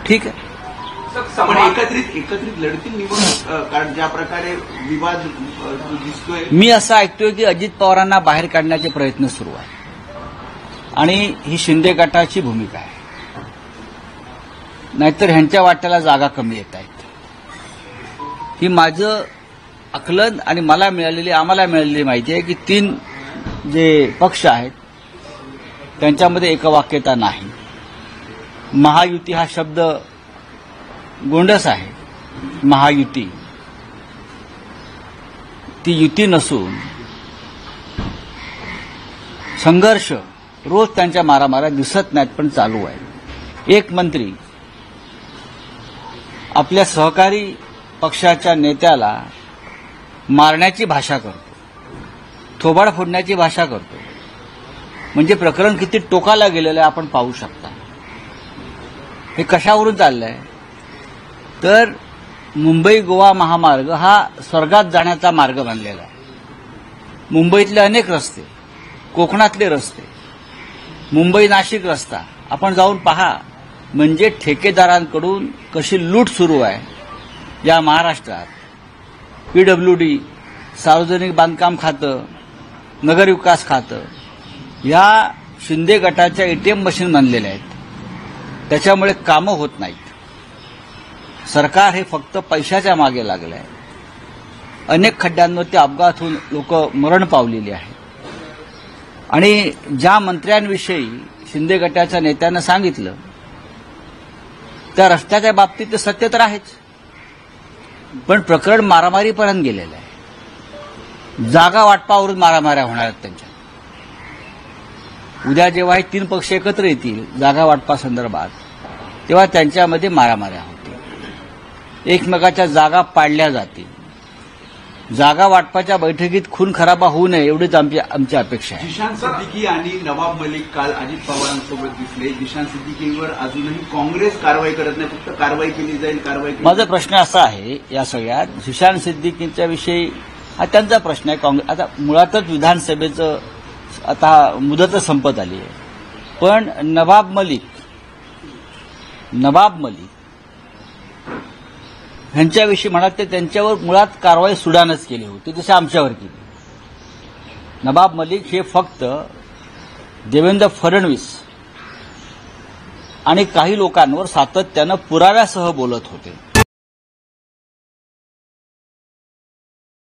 ठीक आहे. पण एकत्रित लढतील निवडणूक, कारण ज्या प्रकारे विवाद दिसतोय. मी असं ऐकतोय की अजित पवारांना बाहेर काढण्याचे प्रयत्न सुरू आहे आणि ही शिंदे गटाची भूमिका आहे. नाहीतर ह्यांच्या वाट्याला जागा कमी येत आहेत. ही माझं आकलन आणि आम्हाला मिळालेली माहिती आहे की 3 जे पक्ष आहेत त्यांच्यामध्ये एकवाक्यता नाही. महायुती हा शब्द गोंडस आहे. महायुती ती युती नसून संघर्ष रोज त्यांच्या मारामाऱ्या दिसत नाहीत पण चालू आहे. एक मंत्री आपल्या सहकारी पक्षाच्या नेत्याला मारण्याची भाषा करतो, थोबाड फोडण्याची भाषा करतो. म्हणजे प्रकरण किती टोकाला गेलेलं आहे आपण पाहू शकता. हे कशावरून चाललंय तर मुंबई गोवा महामार्ग हा स्वर्गात जाण्याचा मार्ग बनलेला आहे. मुंबईतले अनेक रस्ते, कोकणातले रस्ते, मुंबई नाशिक रस्ता आपण जाऊन पहा. म्हणजे ठेकेदारांकडून कशी लूट सुरू आहे या महाराष्ट्रात. पीडब्ल्यूडी, सार्वजनिक बांधकाम खातं, नगरविकास खातं या शिंदे गटाच्या एटीएम मशीन बनलेल्या आहेत. त्याच्यामुळे कामं होत नाहीत. सरकार हे फक्त पैशाच्या मागे लागलं आहे. अनेक खड्ड्यांवरती अपघात होऊन लोक मरण पावलेली आहेत. आणि ज्या मंत्र्यांविषयी शिंदे गटाच्या नेत्यानं सांगितलं त्या रस्त्याच्या बाबतीत ते सत्य तर आहेच, पण प्रकरण मारामारीपर्यंत गेलेलं आहे. जागा वाटपावरून मारामाऱ्या होणार आहेत त्यांच्या. उद्या जेव्हा हे 3 पक्ष एकत्र येतील जागा वाटपासंदर्भात तेव्हा त्यांच्यामध्ये मारामाऱ्या होतील. एकमेकाच्या जागा पाडल्या जातील. जागा वाटपाच्या बैठकीत खून खराबा होऊ नये एवढीच आमची अपेक्षा आहे. जिशान सिद्दीकी आणि नवाब मलिक काल अजित पवारांसोबत दिसले. जिशान सिद्दीकीवर अजूनही काँग्रेस कारवाई करत नाही, फक्त कारवाई केली जाईल. माझा प्रश्न असा आहे या सगळ्यात, जिशान सिद्दीकींच्या विषयी हा त्यांचा प्रश्न आहे. काँग्रेस आता मुळातच विधानसभेचं आता मुदतच संपत आली आहे. पण नवाब मलिक ह्यांच्याविषयी म्हणाल तर त्यांच्यावर मुळात कारवाई सुडानच केली होती जशी आमच्यावर केली. नवाब मलिक हे फक्त देवेंद्र फडणवीस आणि काही लोकांवर सातत्यानं पुराव्यासह बोलत होते.